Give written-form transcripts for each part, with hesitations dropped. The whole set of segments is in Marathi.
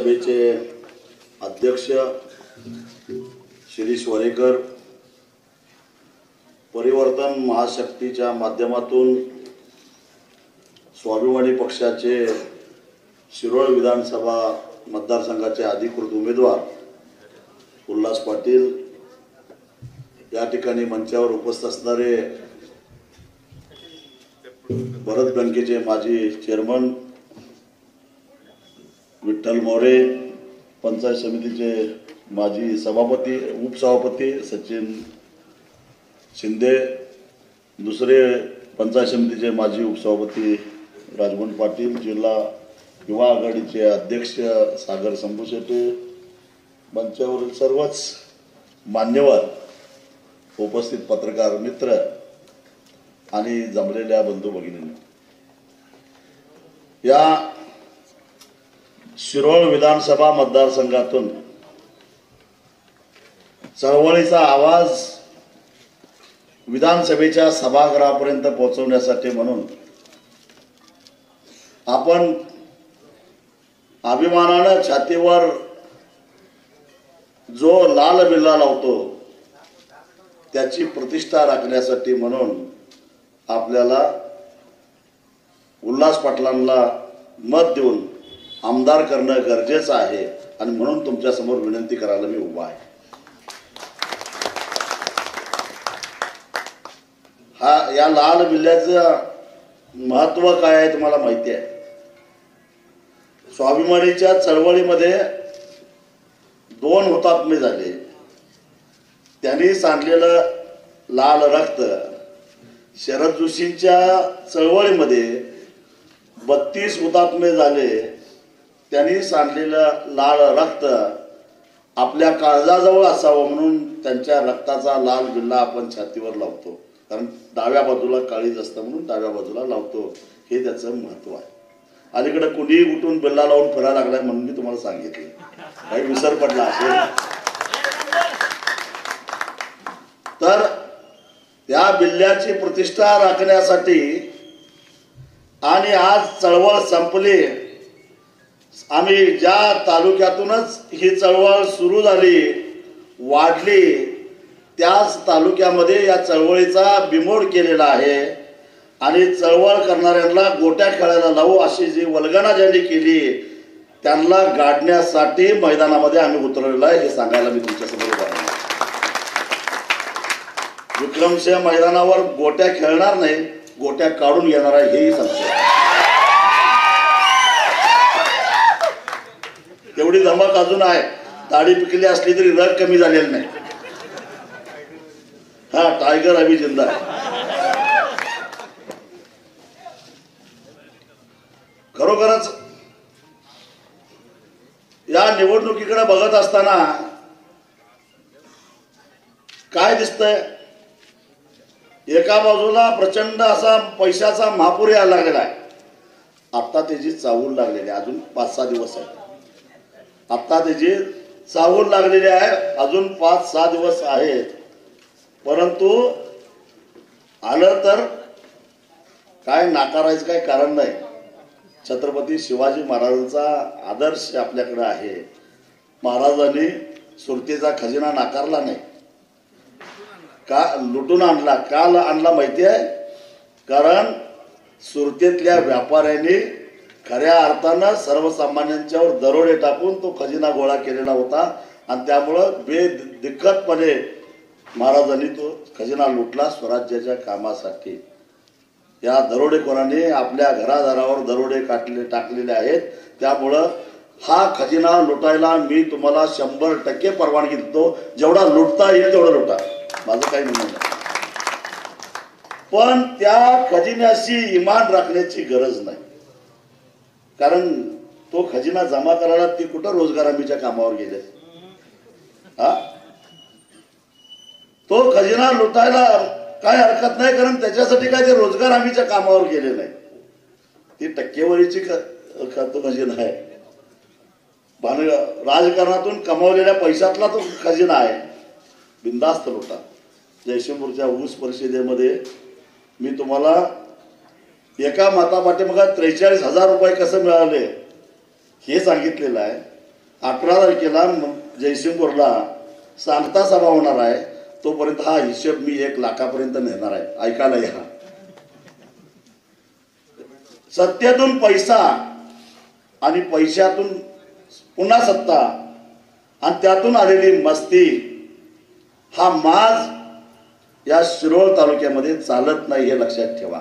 सभेचे अध्यक्ष शिरीष वरेकर, परिवर्तन महाशक्तीच्या माध्यमातून स्वाभिमानी पक्षाचे शिरोळ विधानसभा मतदारसंघाचे अधिकृत उमेदवार उल्हास पाटील, या ठिकाणी मंचावर उपस्थित असणारे भरत बँकेचे माजी चेअरमन विठ्ठल मोरे, पंचायत समितीचे माजी सभापती उपसभापती सचिन शिंदे, दुसरे पंचायत समितीचे माजी उपसभापती राजवंत पाटील, जिल्हा युवा आघाडीचे अध्यक्ष सागर संभुशेटे, मंचावरील सर्वच मान्यवर, उपस्थित पत्रकार मित्र आणि जमलेल्या बंधू भगिनींनो, या शिरोळ विधानसभा मतदारसंघातून चळवळीचा आवाज विधानसभेच्या सभागृहापर्यंत पोहोचवण्यासाठी म्हणून आपण अभिमानाने छातीवर जो लाल बिल्ला लावतो त्याची प्रतिष्ठा राखण्यासाठी म्हणून आपल्याला उल्हास पाटलांना मत देऊन आमदार करणं गरजेचं आहे आणि म्हणून तुमच्या समोर विनंती करायला मी उभा आहे। या लाल बिल्ल्याचं महत्व काय आहे तुम्हाला माहिती आहे। स्वाभिमानीच्या चळवळीमध्ये 2 हुतात्मे झाले, त्यांनी सांडलेलं लाल रक्त। शरद जोशींच्या चळवळीमध्ये 32 हुतात्मे झाले, त्यांनी सांडलेलं लाल रक्त आपल्या काळजाजवळ असावं म्हणून त्यांच्या रक्ताचा लाल बिल्ला आपण छातीवर लावतो, कारण डाव्या बाजूला काळीज असतं म्हणून डाव्या बाजूला लावतो, हे त्याचं महत्व आहे। अलीकडे कुणी उठून बिल्ला लावून फिरायला लागलाय म्हणून मी तुम्हाला सांगितले, काही विसर पडला असेल तर त्या बिल्ल्याची प्रतिष्ठा राखण्यासाठी आणि आज चळवळ संपली, आम्ही ज्या तालुक्यातूनच ही चळवळ सुरू झाली वाढली त्याच तालुक्यामध्ये या चळवळीचा बिमोड केलेला आहे आणि चळवळ करणाऱ्यांना गोट्या खेळायला लावू अशी जी वल्गना ज्यांनी केली त्यांना गाडण्यासाठी मैदानामध्ये आम्ही उतरलेलो आहे, हे सांगायला मी तुमच्यासमोर उभा आहे। विक्रमसिंह मैदानावर गोट्या खेळणार नाही, गोट्या काढून घेणार आहे, हेही सांगतो। तेवढी धमक अजून आहे, दाढी पिकली असली तरी रग कमी झालेली नाही। हा टायगर अभी जिंदा आहे। खरोखरच या निवडणुकीकडे बघत असताना काय दिसतंय, एका बाजूला प्रचंड असा पैशाचा महापूर यायला लागलेला आहे, आता त्याची चाहूल लागलेली आहे, अजून 5-6 दिवस आहे, आता त्याची चाहूल लागलेली आहे, अजून 5-6 दिवस आहेत, परंतु आलं तर काय नाकारायचं काय कारण नाही। छत्रपती शिवाजी महाराजांचा आदर्श आपल्याकडे आहे, महाराजांनी सुरतेचा खजिना नाकारला नाही, का लुटून आणला, का आणला माहिती आहे, कारण सुरतेतल्या व्यापाऱ्यांनी खऱ्या अर्थानं सर्वसामान्यांच्यावर दरोडे टाकून तो खजिना गोळा केलेला होता आणि त्यामुळं बेदिक्कतपणे महाराजांनी तो खजिना लुटला स्वराज्याच्या कामासाठी। या दरोडेखोरांनी आपल्या घरादारावर दरोडे टाकलेले आहेत, त्यामुळं हा खजिना लुटायला मी तुम्हाला 100% परवानगी देतो, जेवढा लुटता येईल तेवढा लुटा, माझं काही म्हणणं नाही, पण त्या खजिन्याशी इमान राखण्याची गरज नाही, कारण तो खजिना जमा करायला ती कुठं रोजगार हमीच्या कामावर गेले, हा तो खजिना लुटायला काय हरकत नाही, कारण त्याच्यासाठी काय ते रोजगार हमीच्या कामावर गेले नाही, ती टक्केवारीची तो खजिना आहे, राजकारणातून कमावलेल्या पैशातला तो खजिना आहे, बिंदास्त लुटा। जयसिंगपूरच्या ऊस परिषदेमध्ये मी तुम्हाला एका मतापाठीमागे 43,000 रुपये कसं मिळाले हे सांगितलेलं आहे। 18 तारखेला जयसिंगपूरला सांगता सभा होणार आहे, तोपर्यंत हा हिशेब मी 1 लाखापर्यंत नेणार आहे. ऐकायला या. सत्तेतून पैसा आणि पैशातून पुन्हा सत्ता आणि त्यातून आलेली मस्ती हा माज या शिरोळ तालुक्यामध्ये चालत नाही, हे लक्षात ठेवा.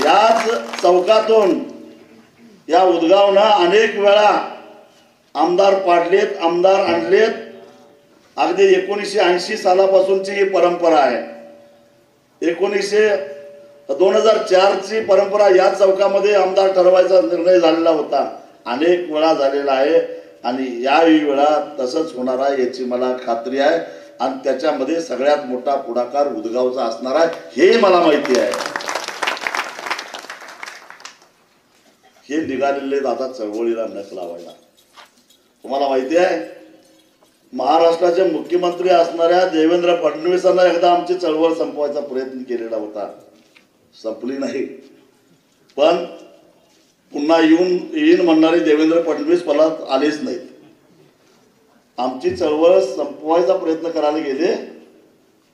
याच चौकातून या उदगावनं अनेक वेळा आमदार पाडलेत, आमदार आणलेत. अगदी 1980 सालापासूनची ही परंपरा आहे. 2004 ची परंपरा या चौकामध्ये आमदार ठरवायचा निर्णय झालेला होता, अनेक वेळा झालेला आहे आणि याही वेळा तसंच होणार आहे याची मला खात्री आहे. आणि त्याच्यामध्ये सगळ्यात मोठा पुढाकार उदगावचा असणार आहे हे मला माहिती आहे. हे निघालेले आता चळवळीला नख लावायला. तुम्हाला माहिती आहे, महाराष्ट्राचे मुख्यमंत्री असणाऱ्या देवेंद्र फडणवीसांना एकदा आमची चळवळ संपवायचा प्रयत्न केलेला होता, संपली नाही. पण पुन्हा येईन म्हणणारे देवेंद्र फडणवीस परत आलेच नाहीत. आमची चळवळ संपवायचा प्रयत्न करायला गेले,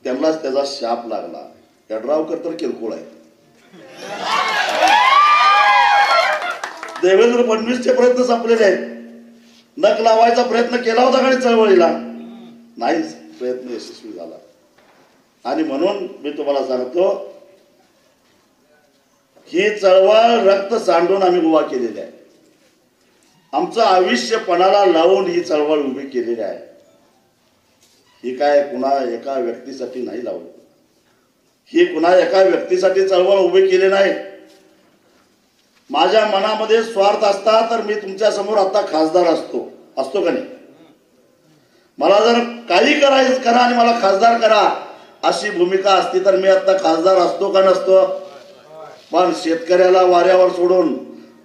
त्यांनाच त्याचा शाप लागला. यड्रावकर तर किरकोळ आहे. देवेंद्र फडणवीसचे प्रयत्न संपलेले आहेत. नख लावायचा प्रयत्न केला होता का चळवळीला? नाहीच, प्रयत्न यशस्वी झाला. आणि म्हणून मी तुम्हाला सांगतो, ही चळवळ रक्त सांडून आम्ही उभा केलेली आहे. आमचं आयुष्य पणाला लावून ही चळवळ उभी केलेली आहे. ही काय कुणा एका व्यक्तीसाठी नाही लावली. ही कुणा एका व्यक्तीसाठी चळवळ उभी केली नाही. माझ्या मनामध्ये स्वार्थ असता तर मी तुमच्या समोर आता खासदार असतो का नाही? मला जर काही करायचं करा आणि मला खासदार करा अशी भूमिका असती तर मी आता खासदार असतो का नसतो? पण शेतकऱ्याला वाऱ्यावर सोडून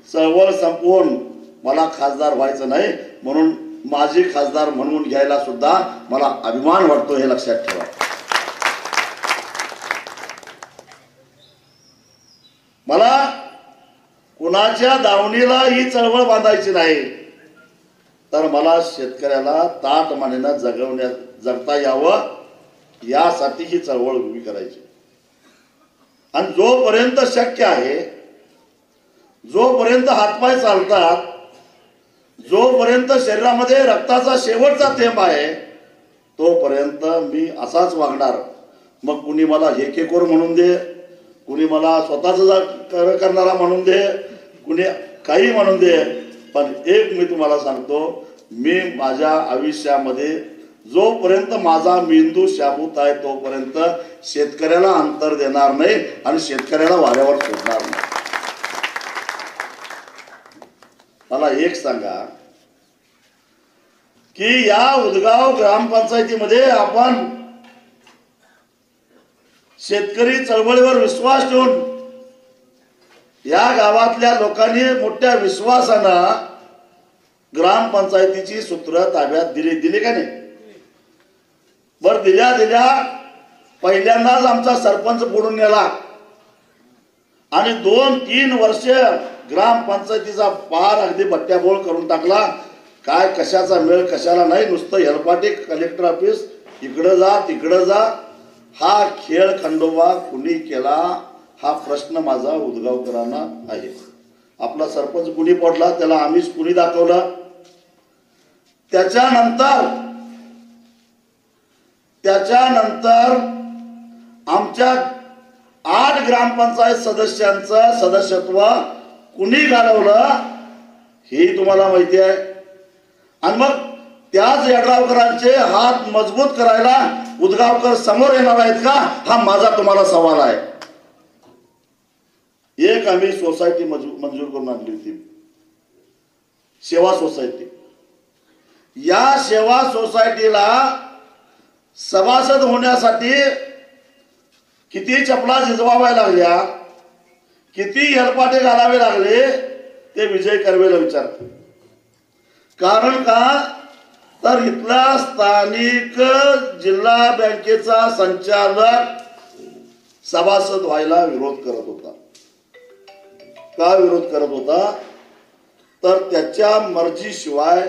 चळवळ संपवून मला खासदार व्हायचं नाही, म्हणून माझी खासदार म्हणून घ्यायला सुद्धा मला अभिमान वाटतो, हे लक्षात ठेवा. मला कुणाच्या दावणीला ही चळवळ बांधायची नाही, तर मला शेतकऱ्याला ताटमानेनं जगता यावं यासाठी ही चळवळ उभी करायची. आणि जोपर्यंत शक्य आहे, जोपर्यंत हातपाय चालतात, जोपर्यंत शरीरामध्ये रक्ताचा शेवटचा थेंब आहे, तोपर्यंत मी असाच वागणार. मग कुणी मला हेकेखोर म्हणून दे, कुणी मला स्वतःच करणारा म्हणून दे, कुणी काही म्हणून दे, पण एक मी तुम्हाला सांगतो, मी माझ्या आयुष्यामध्ये जोपर्यंत माझा मेंदू शाबूत आहे तोपर्यंत शेतकऱ्याला अंतर देणार नाही आणि शेतकऱ्याला वाऱ्यावर सोडणार नाही. मला एक सांगा की या उदगाव ग्रामपंचायतीमध्ये आपण शेतकरी चळवळीवर विश्वास ठेवून या गावातल्या लोकांनी मोठ्या विश्वासानं ग्रामपंचायतीची सूत्र ताब्यात दिली का नाही? बर, दिल्या पहिल्यांदाच आमचा सरपंच फोडून नेला आणि 2-3 वर्ष ग्रामपंचायतीचा पार अगदी बट्ट्याबोळ करून टाकला. काय कशाचा मेळ कशाला नाही, नुसतं हेलपाटे कलेक्टर ऑफिस इकडं जा तिकडं जा. हा खेळ खंडोबा कुणी केला हा प्रश्न माझा उदगावकरांना आहे. आपला सरपंच कुणी पडला, त्याला आम्हीच कुणी दाखवलं. त्याच्यानंतर आमच्या 8 ग्रामपंचायत सदस्यांचं सदस्यत्व कुणी घालवलं हे तुम्हाला माहिती आहे. आणि मग त्याच यड्रावकरांचे हात मजबूत करायला उदगावकर समोर येणार आहेत का, हा माझा तुम्हाला सवाल आहे. एक आम्ही सोसायटी मंजूर करून आणली होती, सेवा सोसायटी. या सेवा सोसायटीला सभासद होण्यासाठी किती चपला झिजवाव्या लागल्या, किती हेलपाटे घालावे लागले, ते विजय कर्वेला विचारतो. कारण का तर इथला स्थानिक जिल्हा बँकेचा संचालक सभासद व्हायला विरोध करत होता. का विरोध करत होता तर त्याच्या मर्जीशिवाय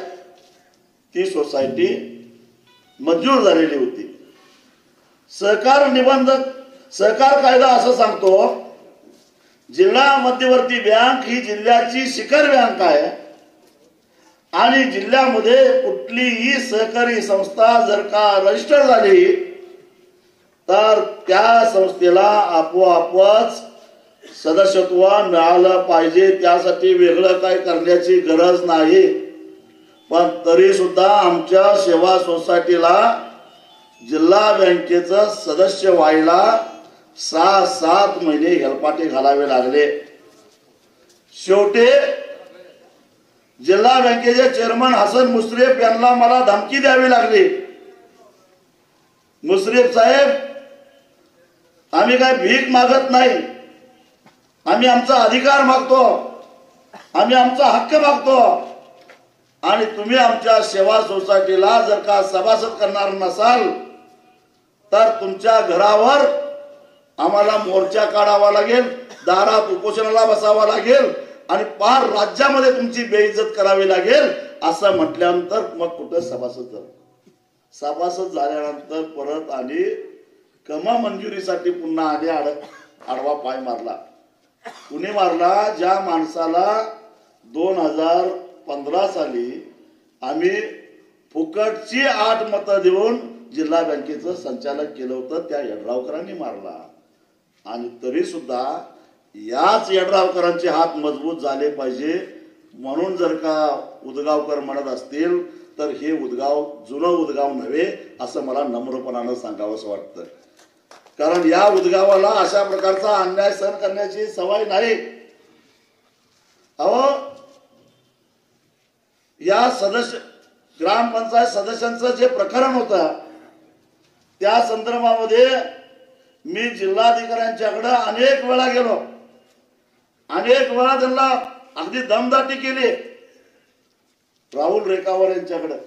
ती सोसायटी मंजूर झालेली होती. सहकार कायदा असं सांगतो, जिल्हा मध्यवर्ती बँक ही जिल्ह्याची शिखर बँक आहे आणि जिल्ह्यामध्ये कुठलीही सहकारी संस्था जर का रजिस्टर झाली तर त्या संस्थेला आपोआपच सदस्यत्व मिळालं पाहिजे. त्यासाठी वेगळं काय करण्याची गरज नाही. पण तरी सुद्धा आमच्या सेवा सोसायटीला जिल्हा बँकेचं सदस्य व्हायला 6-7 महिने हेलपाटे घालावे लागले. शेवटी जिल्हा बँकेचे चेअरमन हसन मुश्रीफ यांना मला धमकी द्यावी लागली. मुश्रीफ साहेब, आम्ही काय भीक मागत नाही, आम्ही आमचा अधिकार मागतो, आम्ही आमचा हक्क मागतो आणि तुम्ही आमच्या सेवा सोसायटीला जर का सभासद करणार नसाल तर तुमच्या घरावर आम्हाला मोर्चा काढावा लागेल, दारात उपोषणाला बसावा लागेल आणि पार राज्यामध्ये तुमची बेइज्जत करावी लागेल. असं म्हटल्यानंतर मग कुठं सभासद झालं. सभासद झाल्यानंतर परत आणि कमा मंजुरीसाठी पुन्हा आधी आडवा पाय मारला. कुणी मारला? ज्या माणसाला 2015 साली आम्ही फुकटची 8 मतं देऊन जिल्हा बँकेचं संचालक केलं होतं, त्या यड्रावकरांनी मारला. आणि तरी सुद्धा याच यड्रावकरांचे हात मजबूत झाले पाहिजे म्हणून जर का उदगावकर म्हणत असतील तर हे उदगाव जुनं उदगाव नव्हे असं मला नम्रपणानं सांगावंसं वाटतं. कारण या उदगावाला अशा प्रकारचा अन्याय सहन करण्याची सवय नाही. अहो, या ग्रामपंचायत सदस्यांचं जे प्रकरण होतं त्या संदर्भामध्ये मी जिल्हाधिकाऱ्यांच्याकडे अनेक वेळा गेलो, अनेक वेळा त्यांना अगदी दमदाटी केली, राहुल रेखावर यांच्याकडे.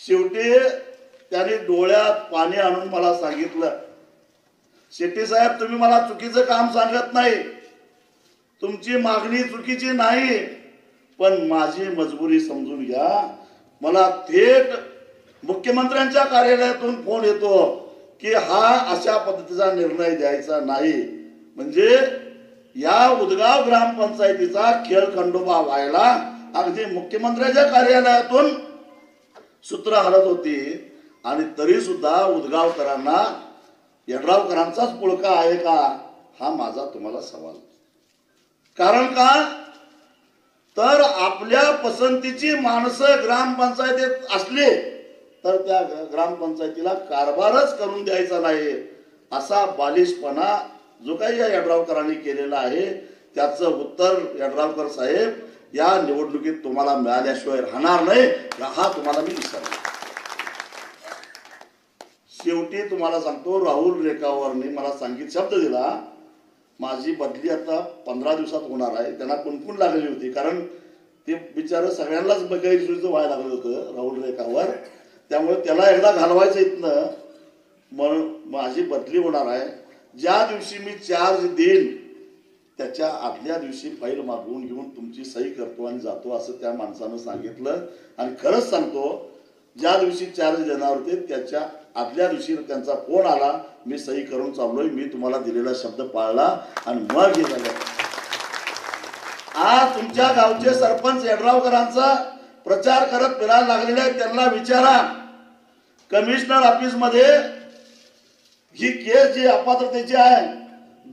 शेवटी त्यांनी डोळ्यात पाणी आणून मला सांगितलं, शेट्टी साहेब, तुम्ही मला चुकीचं काम सांगत नाही, तुमची मागणी चुकीची नाही, पण माझी मजबुरी समजून घ्या. मला थेट मुख्यमंत्र्यांच्या कार्यालयातून फोन येतो की हा अशा पद्धतीचा निर्णय द्यायचा नाही. म्हणजे या उदगाव ग्रामपंचायतीचा खेळखंडोबा व्हायला अगदी मुख्यमंत्र्यांच्या कार्यालयातून सूत्र हलत होती. आणि तरी सुद्धा उदगावकरांना यड्रावकरांचाच पुळका आहे का, हा माझा तुम्हाला सवाल. कारण का तर आपल्या पसंतीची माणसं ग्रामपंचायतीत असली तर त्या ग्रामपंचायतीला कारभारच करून द्यायचा नाही असा बालिशपणा जो काही या यड्रावकरांनी केलेला आहे त्याचं उत्तर यड्रावकर साहेब या निवडणुकीत तुम्हाला मिळाल्याशिवाय राहणार नाही, हा तुम्हाला मी विचारतो. शेवटी तुम्हाला सांगतो, राहुल रेखावरने मला शब्द दिला, माझी बदली आता 15 दिवसात होणार आहे. त्यांना कुणकुण लागली होती कारण ते बिचारं सगळ्यांनाच गैरसोयीचं व्हायला लागलं होतं राहुल रेखावर. त्यामुळे त्याला एकदा घालवायचं इथनं म्हणून माझी बदली होणार आहे. ज्या दिवशी मी चार्ज देईन त्याच्या आदल्या दिवशी फाईल मागवून घेऊन तुमची सही करतो आणि जातो असं त्या माणसानं सांगितलं. आणि खरंच सांगतो, ज्या दिवशी चार्ज देणार होते त्याच्या आदल्या दिवशी त्यांचा फोन आला, मी सही करून चाललोय, मी तुम्हाला दिलेला शब्द पाळला आणि मग हे झालं. आज तुमच्या गावचे सरपंच यड्रावकरांचा प्रचार करत फिरायला लागलेले आहेत, त्यांना विचारा कमिशनर ऑफिस मध्ये ही केस जी अपात्रतेची आहे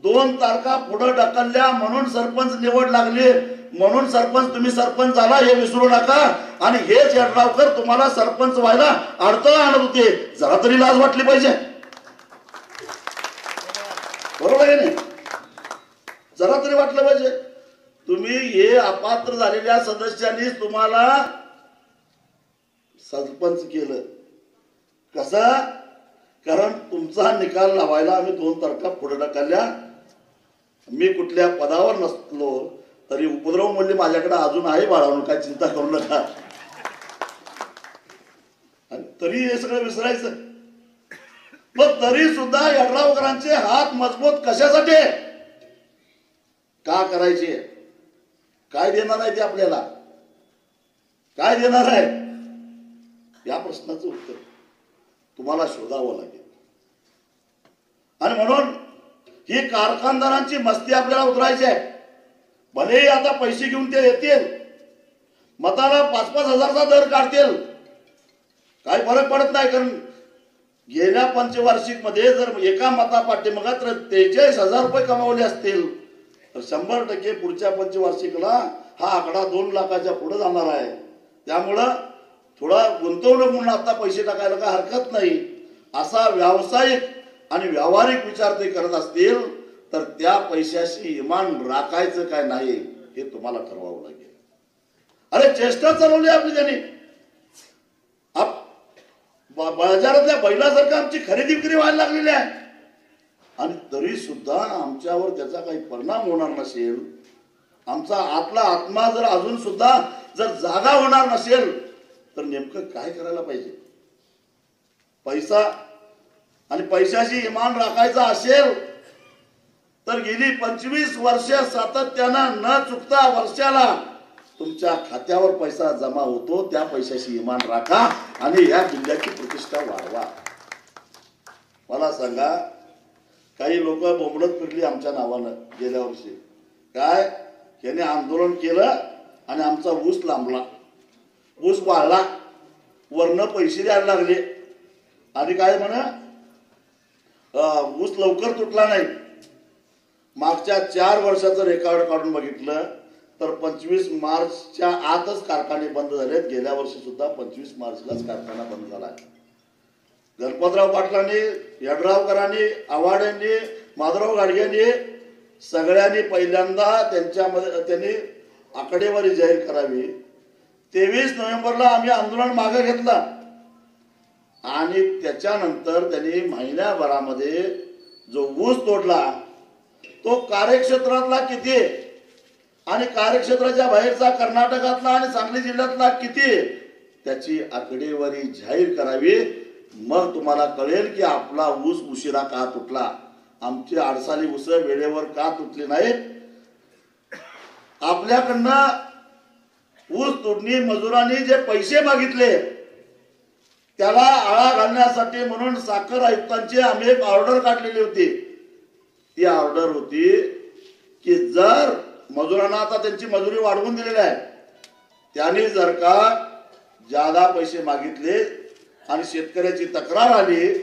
2 तारखा पुढे ढकलल्या म्हणून सरपंच निवड लागली, म्हणून सरपंच तुम्ही सरपंच झाला हे विसरू नका. आणि हेच यड्रावकर तुम्हाला सरपंच व्हायला अडथळा आणत होते, जरा तरी लाज वाटली पाहिजे. बरोबर आहे नाही? जरा तरी वाटलं पाहिजे. तुम्ही हे अपात्र झालेल्या सदस्यांनी तुम्हाला सरपंच केलं. कसं? कारण तुमचा निकाल लावायला आम्ही 2 तारखा पुढे ढकलल्या. मी कुठल्या पदावर नसलो तरी उपद्रव म्हणले माझ्याकडे अजून आहे बाळावून, काय चिंता करू नका. आणि तरी हे सगळं विसरायचं. पण तरी सुद्धा यड्रावकरांचे हात मजबूत कशासाठी का करायचे, काय देणार आहे ते आपल्याला, काय देणार आहे या प्रश्नाचं उत्तर तुम्हाला शोधावं लागेल. आणि म्हणून ही कारखानदारांची मस्ती आपल्याला उतरायची आहे. भलेही आता पैसे घेऊन ते येतील, मताला 5-5 हजारचा दर काढतील, काही फरक पडत नाही. कारण गेल्या पंचवार्षिक मध्ये जर एका मता पाठीमागे 43,000 रुपये कमावले असतील तर 100% पुढच्या पंचवार्षिकला हा आकडा 2 लाखाच्या पुढे जाणार आहे. त्यामुळं थोडा गुंतवणूक म्हणून आता पैसे टाकायला काय हरकत नाही. असा व्यावसायिक आणि व्यावहारिक विचार ते करत असतील तर त्या पैशाशी इमान राखायचं काय नाही हे तुम्हाला ठरवावं लागेल. अरे चेष्टा चालवली आपली त्यांनी. बाजारातल्या बैलासारखं आमची खरेदी विक्री व्हायला लागलेली आहे आणि तरी सुद्धा आमच्यावर त्याचा काही परिणाम होणार नसेल, आमचा आतला आत्मा जर अजून सुद्धा जर जागा होणार नसेल तर नेमकं काय करायला पाहिजे. पैसा आणि पैशाशी इमान राखायचा असेल तर गेली 25 वर्ष सातत्यानं न चुकता वर्षाला तुमच्या खात्यावर पैसा जमा होतो, त्या पैशाशी इमान राखा आणि या जिल्ह्याची प्रतिष्ठा वाढवा. मला सांगा, काही लोक बोंबडत फिरली आमच्या नावानं गेल्या वर्षी. काय याने आंदोलन केलं आणि आमचा ऊस लांबला, ऊस वाढला, वरनं पैसे द्यायला लागले आणि काय म्हणा ऊस लवकर तुटला नाही. मागच्या 4 वर्षाचं रेकॉर्ड काढून बघितलं तर 25 मार्चच्या आतच कारखाने बंद झालेत. गेल्या वर्षी सुद्धा 25 मार्चलाच कारखाना बंद झाला. गणपतराव पाटलांनी, यड्रावकरांनी, आव्हाडांनी, माधवराव गाडगेंनी सगळ्यांनी पहिल्यांदा त्यांनी आकडेवारी जाहीर करावी. 23 नोव्हेंबरला आम्ही आंदोलन मागे घेतलं आणि त्याच्यानंतर त्यांनी महिन्याभरामध्ये जो ऊस तोडला तो कार्यक्षेत्रातला किती आणि कार्यक्षेत्राच्या बाहेरचा कर्नाटकातला आणि सांगली जिल्ह्यातला किती त्याची आकडेवारी जाहीर करावी. मग तुम्हाला कळेल की आपला ऊस उशिरा का तुटला, आमची आडसाली ऊस वेळेवर का तुटली नाहीत. आपल्याकडनं ऊस तोडणी मजुरांनी जे पैसे मागितले त्याला आळा घालण्यासाठी म्हणून साखर आयुक्तांची आम्ही एक ऑर्डर काढलेली होती. ती ऑर्डर होती की जर मजुरांना आता त्यांची मजुरी वाढवून दिलेली आहे, त्यांनी जर का जादा पैसे मागितले आणि शेतकऱ्याची तक्रार आली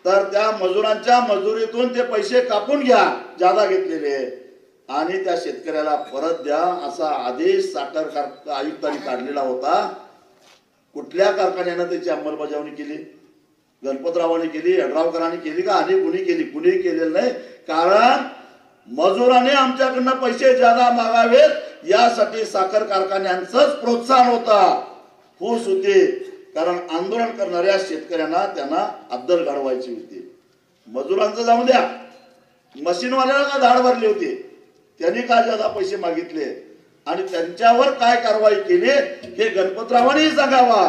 तर त्या मजुरांच्या मजुरीतून ते पैसे कापून घ्या जादा घेतलेले आणि त्या शेतकऱ्याला परत द्या असा आदेश साखर आयुक्तांनी काढलेला होता. कुठल्या कारखान्यानं त्याची अंमलबजावणी केली? गणपतरावांनी केली, यड्रावकरांनी केली का आणि कुणी केली? कुणीही केलेलं नाही. कारण मजुराने आमच्याकडनं पैसे जादा मागावेत यासाठी साखर कारखान्यांचंच प्रोत्साहन होता, फूस होती. कारण आंदोलन करणाऱ्या शेतकऱ्यांना त्यांना अद्दल घडवायची होती. मजुरांचं जाऊ द्या, मशीनवाल्याला का धाड भरली होती, त्यांनी का जादा पैसे मागितले आणि त्यांच्यावर काय कारवाई केली हे गणपतरावांनी सांगावा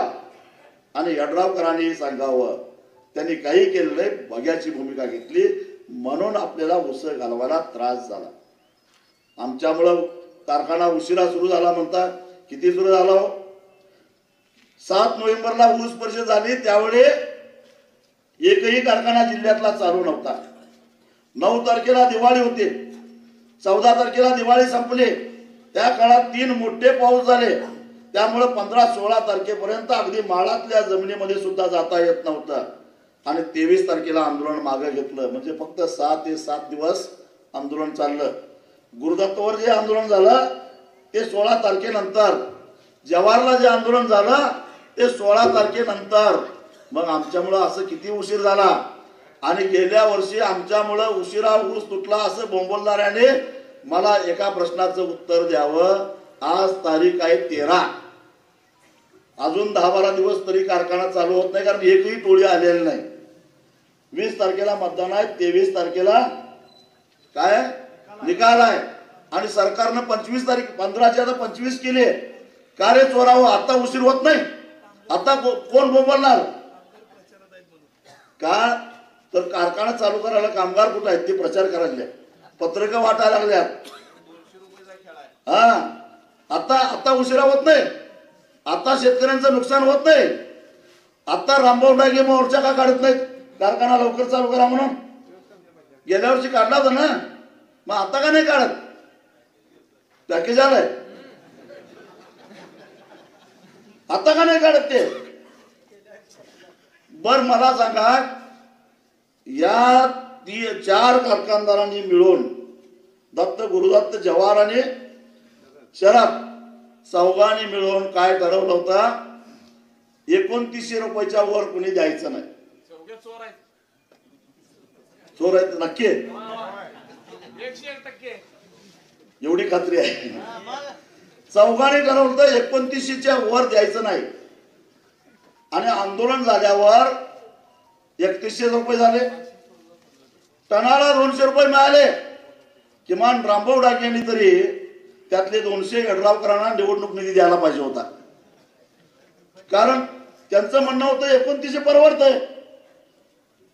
आणि यड्रावकरांनी सांगावं. त्यांनी काही केलं नाही, बघ्याची भूमिका घेतली म्हणून आपल्याला ऊस घालवायला त्रास झाला. आमच्यामुळं कारखाना उशिरा सुरू झाला म्हणतात. किती सुरू झाला? 7 नोव्हेंबरला ऊस परिषद झाली, त्यावेळी एकही कारखाना जिल्ह्यातला चालू नव्हता. 9 तारखेला दिवाळी होती, 14 तारखेला दिवाळी संपली. त्या काळात 3 मोठे पाऊस झाले, त्यामुळे 15-16 तारखेपर्यंत अगदी माळातल्या जमिनीमध्ये सुद्धा जाता येत नव्हतं आणि 23 तारखेला आंदोलन मागे घेतलं. म्हणजे फक्त 6 ते 7 दिवस आंदोलन चाललं. गुरुदत्तवर जे आंदोलन झालं ते 16 तारखेनंतर, जवाहरला जे आंदोलन झालं ते 16 तारखेनंतर. मग आमच्यामुळं असं किती उशीर झाला आणि गेल्या वर्षी आमच्यामुळं उशिरा ऊस तुटला असं बोंबलणाऱ्याने मला एका प्रश्नाचं उत्तर द्यावं. आज तारीख आहे 13, अजून 10-12 दिवस तरी कारखाना चालू होत नाही, कारण एकही टोळी आलेली नाही. 20 तारखेला मतदान आहे, 23 तारखेला काय निकाल आहे आणि सरकारनं 25 तारीख 15ची आता 25 केली. का रे चोरावं? आता उशीर होत नाही? आता कोण बोंबलणार? का तर कारखाना चालू करायला कामगार कुठे आहेत? ते प्रचार करायला, पत्रक वाटायला लागल्यात. हा, आता आता उशिरा होत नाही, आता शेतकऱ्यांचं नुकसान होत नाही. आता रामभाऊ डागे मोर्चा का काढत नाहीत? कारखाना लवकर चालू करा म्हणून. गेल्या वर्षी काढला होता ना, मग आता का नाही काढत? पॅकेज आलंय, आता का नाही काढत ते? बर मला सांगा, या 4 कारखानदारांनी मिळून दत्त, गुरुदत्त, जवाहर आणि शरद चौघांनी मिळून काय ठरवलं होतं? 2900 रुपयाच्या वर कुणी द्यायचं नाही. चोर आहेत नक्की, 101% एवढी खात्री आहे. चौघांनी ठरवलं होतं 2900च्या वर द्यायचं नाही. आणि आंदोलन झाल्यावर 3100 रुपये झाले, टनाला 200 रुपये मिळाले. किमान रामभाऊ डागे यांनी तरी त्यातले 200 यड्रावकरांना निवडणूक निधी द्यायला पाहिजे होता. कारण त्यांचं म्हणणं होतं 2900 परवडतंय.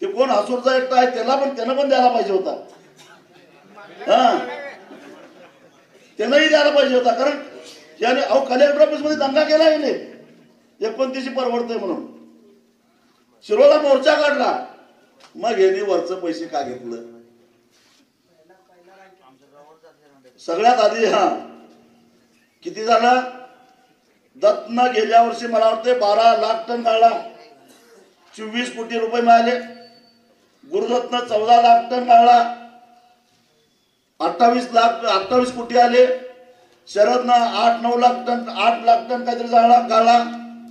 ते कोण हासूरचा एकटा आहे त्यानं पण द्यायला पाहिजे होता. त्यानंही द्यायला पाहिजे होता. कारण याने कलेक्टर ऑफिस मध्ये दंगा केला याने 2900 परवडतंय म्हणून. शिरोला मोर्चा काढला, मग यांनी वरचं पैसे का घेतलं? सगळ्यात आधी किती झालं? दत्तनं गेल्या वर्षी मला वाटतं 12 लाख टन गाळला, 24 कोटी रुपये मिळाले. गुरुदत्तनं 14 लाख टन गाळला, 28 कोटी आले. शरदनं 8-9 लाख टन 8 लाख टन काहीतरी गाळला,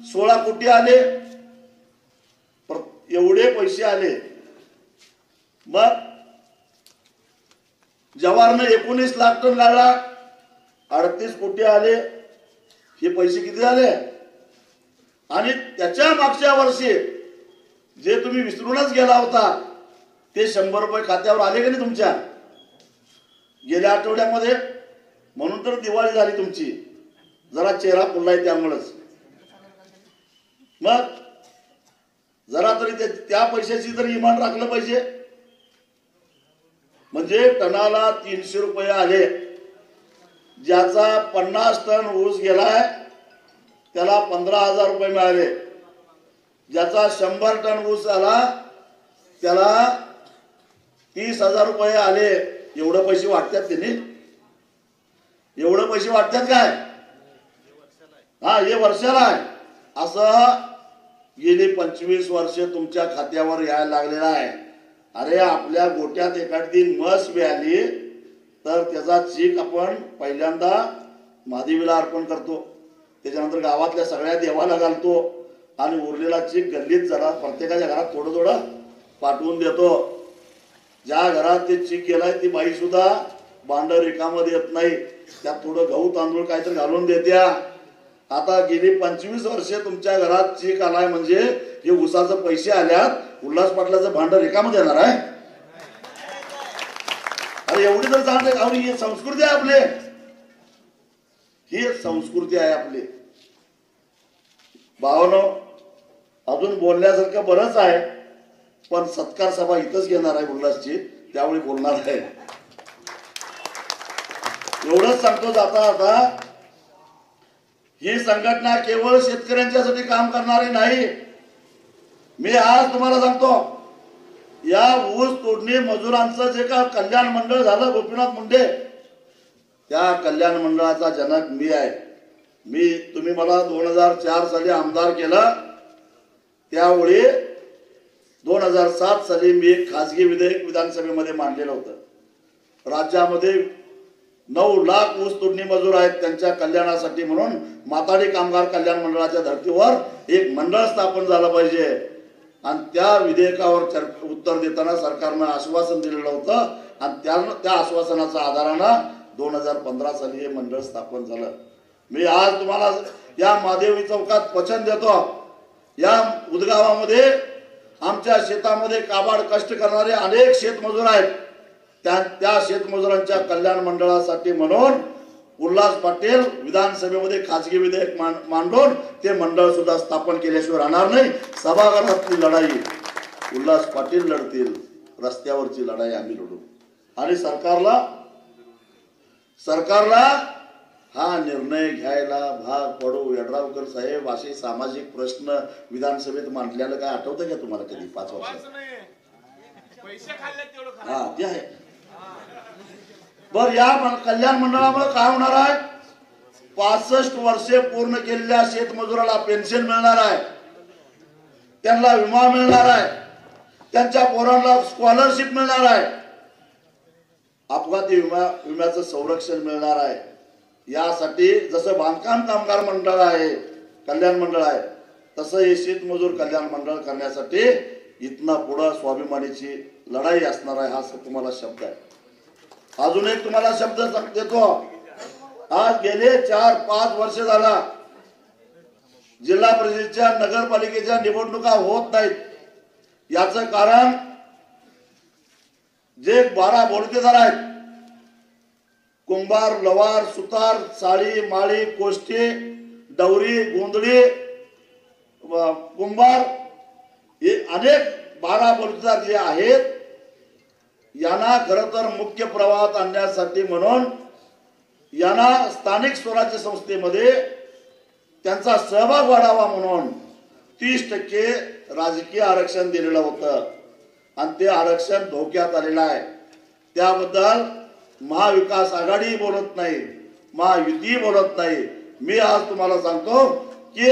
16 कोटी आले. एवढे पैसे आले. मग जवाहरनं 19 लाख टन गाळला, 38 कोटी आले. हे पैसे किती झाले? आणि त्याच्या मागच्या वर्षी जे तुम्ही विसरूनच गेला होता ते 100 रुपये खात्यावर आले का नाही तुमच्या गेल्या आठवड्यामध्ये? म्हणून तर दिवाळी झाली तुमची, जरा चेहरा फुललाय त्यामुळेच. मग जरा तरी त्या पैशाची तरी इमान राखलं पाहिजे. म्हणजे टनाला 300 रुपये आले. ज्याचा 50 टन ऊस गेलाय त्याला 15,000 रुपये मिळाले. ज्याचा 100 टन ऊस आला त्याला 30,000 रुपये आले. एवढे पैसे वाटतात त्यांनी? एवढे पैसे वाटतात काय? हे वर्षाला आहे. असं गेली 25 वर्ष तुमच्या खात्यावर यायला लागलेला आहे. अरे आपल्या गोट्यात एखादी म्हस बी आली तर त्याचा चीक आपण पहिल्यांदा महादेवीला अर्पण करतो, त्याच्यानंतर गावातल्या सगळ्या देवाला घालतो आणि उरलेला चीक गल्लीत जरा प्रत्येकाच्या घरात थोडं थोडं पाठवून देतो. ज्या घरात ते चीक गेलाय ती बाई सुद्धा भांड रिकामध्ये येत नाही, त्यात थोडं गहू तांदूळ काहीतरी घालून देत्या. आता गेली 25 वर्षे तुमच्या घरात चीक आलाय म्हणजे हे उसाचे पैसे आल्यात, उल्हास पाटलाचं भांड रिकामध्ये येणार आहे? अरे एवढी तर सांगते. ही संस्कृती आहे आपली, ही संस्कृती आहे आपली. भावनो अजून बोलण्यासारखं बरंच आहे, पण सत्कार सभा इथंच घेणार आहे उल्हासची, त्यावेळी बोलणार आहे. एवढंच सांगतो जाता आता, ही संघटना केवळ शेतकऱ्यांच्यासाठी काम करणारी नाही. मी आज तुम्हाला सांगतो, या ऊस तोडणी मजुरांचं जे का कल्याण मंडळ झालं गोपीनाथ मुंडे, त्या कल्याण मंडळाचा जनक मी आहे. तुम्ही मला 2004 साली आमदार केलं, त्यावेळी 2007 साली मी एक खासगी विधेयक विधानसभेमध्ये मांडलेलं होतं. राज्यामध्ये 9 लाख ऊस तोडणी मजूर आहेत, त्यांच्या कल्याणासाठी म्हणून माताडी कामगार कल्याण मंडळाच्या धर्तीवर एक मंडळ स्थापन झालं पाहिजे. आणि त्या विधेयकावर उत्तर देताना सरकारनं आश्वासन दिलेलं होतं आणि त्या आश्वासनाच्या आधारानं 2015 साली हे मंडळ स्थापन झालं. मी आज तुम्हाला या महादेवी चौकात वचन देतो, या उदगावामध्ये आमच्या शेतामध्ये काबाड कष्ट करणारे अनेक शेतमजूर आहेत. त्या शेतमजुरांच्या कल्याण मंडळासाठी म्हणून उल्हास पाटील विधानसभेमध्ये खासगी विधेयक मांडून ते मंडळ सुद्धा स्थापन केल्याशिवाय राहणार नाही. सभागृहातली लढाई उल्हास पाटील लढतील, रस्त्यावरची लढाई आम्ही लढू. आणि सरकारला हा निर्णय घ्यायला भाग पडू. यड्रावकर साहेब, असे सामाजिक प्रश्न विधानसभेत मांडल्याला काय आठवतं का तुम्हाला कधी 5 वर्षात? हा ते आहे. बर, या कल्याण मंडळामुळे काय होणार आहे? 65 वर्षे पूर्ण केलेल्या शेतमजुराला पेन्शन मिळणार आहे, त्यांना विमा मिळणार आहे, त्यांच्या पोरांना स्कॉलरशिप मिळणार आहे, अपघाती विम्याचं संरक्षण मिळणार आहे. यासाठी जसं बांधकाम कामगार मंडळ आहे, कल्याण मंडळ आहे, तसं हे शेतमजूर कल्याण मंडळ करण्यासाठी इथनं पुढं स्वाभिमानीची लढाई असणार आहे. हा तुम्हाला शब्द आहे. अजून एक तुम्हाला शब्द देतो. आज गेले 4-5 वर्ष झाला जिल्हा परिषदेच्या नगरपालिकेच्या निवडणुका होत नाहीत. याचं कारण जे 12 बोलकेदार आहेत, कुंभार, लवार, सुतार, साळी, माळी, कोष्टी, डवरी, गोंधळी, कुंभार, हे अनेक 12 बोलकेदार जे आहेत, यांना खरं तर मुख्य प्रवाहात आणण्यासाठी म्हणून यांना स्थानिक स्वराज्य संस्थेमध्ये त्यांचा सहभाग वाढावा म्हणून 30% राजकीय आरक्षण दिलेलं होतं आणि ते आरक्षण धोक्यात आलेलं आहे. त्याबद्दल महाविकास आघाडी बोलत नाही, महायुती बोलत नाही. मी आज तुम्हाला सांगतो की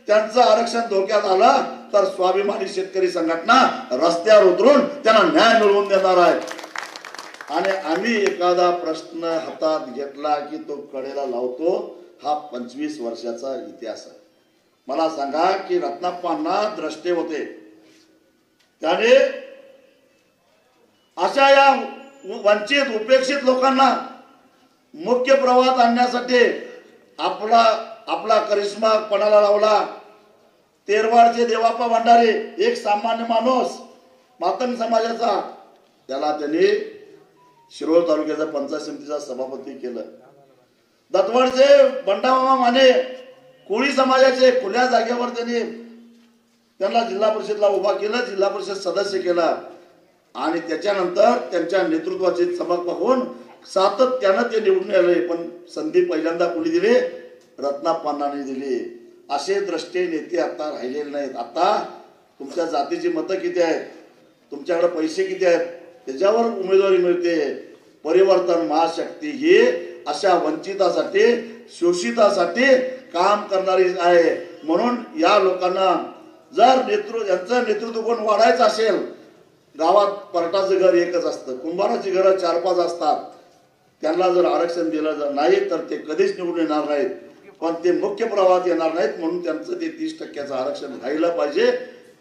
त्यांचं आरक्षण धोक्यात आलं तर स्वाभिमानी शेतकरी संघटना रस्त्यावर उतरून त्यांना न्याय मिळवून देणार आहे. आणि आम्ही एखादा प्रश्न हातात घेतला की तो कडेला लावतो. हा 25 वर्षाचा इतिहास आहे. मला सांगा की रत्नाप्पांना द्रष्टे होते, त्याने अशा या वंचित उपेक्षित लोकांना मुख्य प्रवाहात आणण्यासाठी आपला करिश्मा पणाला लावला. तेरवाडचे देवाप्पा भंडारे, एक सामान्य माणूस, मातंग समाजाचा, त्याला त्यांनी शिरोळ तालुक्याच्या पंचायत समितीचा सभापती केलं. दत्तवाडचे बंडामामा माने, कोळी समाजाचे, खुल्या जागेवर त्यांना जिल्हा परिषदला उभा केलं, जिल्हा परिषद सदस्य केला. आणि त्याच्यानंतर त्यांच्या नेतृत्वाची चमक पाहून सातत्यानं ते निवडून आले. पण संधी पहिल्यांदा कोणी दिली? रत्नाप्पांनी दिली. असे द्रष्टे नेते आता राहिलेले नाहीत. आता तुमच्या जातीची मतं किती आहेत, तुमच्याकडे पैसे किती आहेत, त्याच्यावर उमेदवारी मिळते. परिवर्तन महाशक्ती ही अशा वंचितासाठी, शोषितासाठी काम करणारी आहे. म्हणून या लोकांना जर यांचं नेतृत्व कोण वाढायचं असेल, गावात परटाचं घर एकच असतं, कुंभाराची घरं 4-5 असतात, त्यांना जर आरक्षण दिलं नाही तर ते कधीच निवडून येणार नाहीत. पण ते मुख्य प्रवाहात येणार नाहीत, म्हणून त्यांचं ते 30% आरक्षण राहिलं पाहिजे.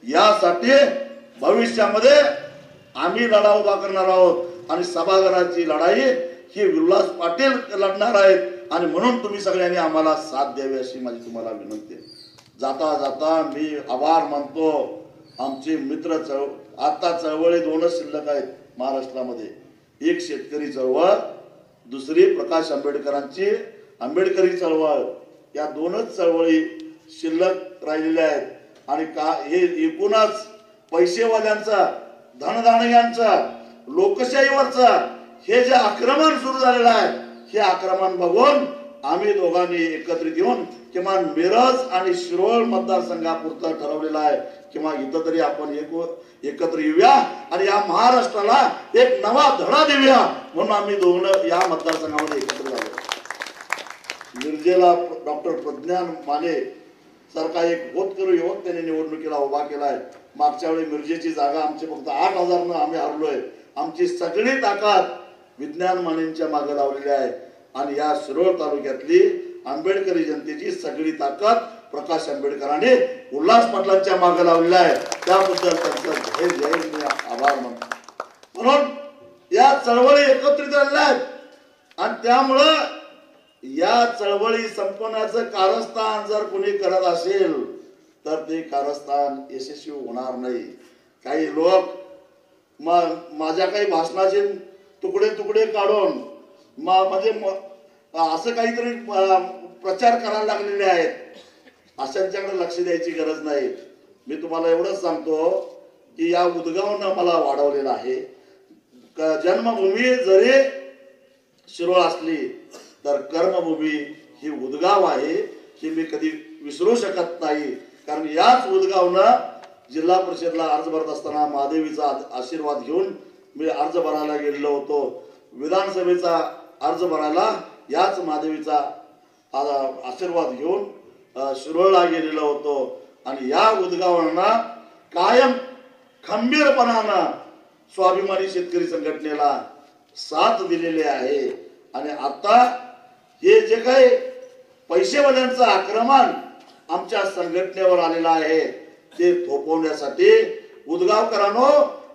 यासाठी भविष्यामध्ये आम्ही लढा उभा करणार आहोत आणि सभागृहाची लढाई ही विलास पाटील लढणार आहेत. आणि म्हणून तुम्ही सगळ्यांनी आम्हाला साथ द्यावी अशी माझी तुम्हाला विनंती आहे. जाता जाता मी आभार मानतो. आमचे मित्र आता चळवळी 2च शिल्लक आहेत महाराष्ट्रामध्ये. एक शेतकरी चळवळ, दुसरी प्रकाश आंबेडकरांची आंबेडकरी चळवळ. या 2च चळवळी शिल्लक राहिलेल्या आहेत. आणि हे एकूणच पैसेवाल्यांचा, धनदानग्यांचा, लोकशाहीवरचा हे जे आक्रमण सुरू झालेलं आहे, हे आक्रमण बघून आम्ही दोघांनी एकत्रित येऊन किमान मिरज आणि शिरोळ मतदारसंघापुरतं ठरवलेलं आहे किंवा इथं तरी आपण एकत्र येऊया आणि या महाराष्ट्राला एक नवा धडा देऊया म्हणून आम्ही दोघं या मतदारसंघामध्ये एकत्र झालो. मिरजेला डॉक्टर प्रज्ञान माने सारखा एक होतकरू युवक त्यांनी निवडणुकीला उभा केलाय. मागच्या वेळी मिरजेची जागा आमची फक्त 8,000 आम्ही हरलोय. आमची सगळी ताकद विज्ञान मानेंच्या मागे लावलेली आहे. आणि या शिरोळ तालुक्यातली आंबेडकरी जनतेची सगळी ताकद प्रकाश आंबेडकरांनी उल्हास पाटलांच्या मागे लावलेला आहे. त्याबद्दल त्यांचा जय आभार मानतो. म्हणून या चळवळी एकत्रित झालेल्या आहेत आणि त्यामुळं या चळवळी संपवण्याचं कारस्थान जर कोणी करत असेल तर ते कारस्थान यशस्वी होणार नाही. काही लोक माझ्या काही भाषणाचे तुकडे काढून म्हणजे असं काहीतरी प्रचार करायला लागलेले आहेत. अशांच्याकडे लक्ष द्यायची गरज नाही. मी तुम्हाला एवढंच सांगतो की या उदगावनं मला वाढवलेलं आहे. जन्मभूमी जरी शिरोळ असली तर कर्मभूमी ही उदगाव आहे, हे मी कधी विसरू शकत नाही. कारण याच उदगावनं जिल्हा परिषदला अर्ज भरत असताना महादेवीचा आशीर्वाद घेऊन मी अर्ज भरायला गेलेलो होतो. विधानसभेचा अर्ज भरायला याच महादेवीचा आशीर्वाद घेऊन शिरोळला गेलेलो होतो. आणि या उदगावांना कायम खंबीरपणानं स्वाभिमानी शेतकरी संघटनेला साथ दिलेली आहे. आणि आता हे जे काही पैसेवाल्यांचं आक्रमण आमच्या संघटनेवर आलेलं आहे ते थोपवण्यासाठी उदगावकरांनो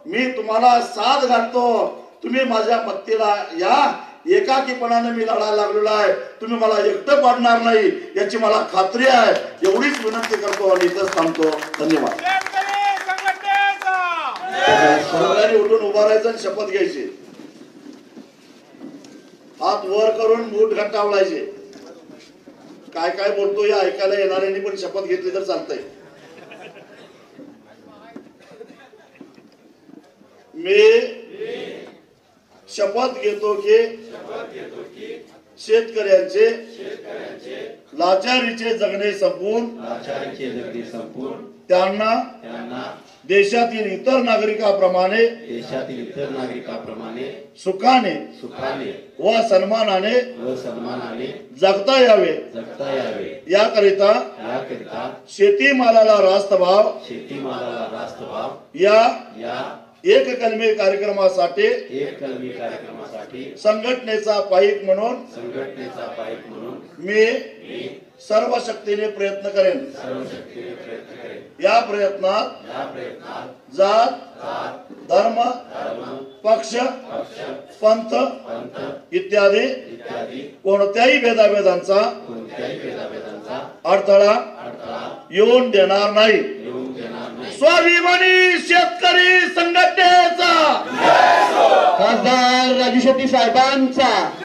मी तुम्हाला साथ घालतो. तुम्ही माझ्या मत्तीला या, एकाकीपणाने मी लढायला लागलेलो आहे, तुम्ही मला एकटं पाडणार नाही याची मला खात्री आहे. एवढीच विनंती करतो आणि इथंच थांबतो. धन्यवाद. सगळ्यांनी उठून उभा राहायचं आणि शपथ घ्यायची. हात वर करून मूठ घट्ट आवडायचे. काय काय बोलतो हे ऐकायला येणाऱ्यांनी पण शपथ घेतली तर चालतंय. मी शपथ घेतो की शेतकऱ्यांचे लाचारीचे जगणे संपून त्यांना देशातील इतर नागरिकांप्रमाणे सुखाने व सन्मानाने जगता यावे याकरिता शेतीमालाला रास्त भाव या एक कलमी कार्यक्रमासाठी संघटनेचा पाईक म्हणून मी सर्व शक्तीने प्रयत्न करेन. या प्रयत्नात जात धर्म पक्ष पंथ इत्यादी कोणत्याही भेदाभेदांचा अडथळा येऊन देणार नाही. स्वाभिमानी शेतकरी संघटनेचा खासदार राजू शेट्टी साहेबांचा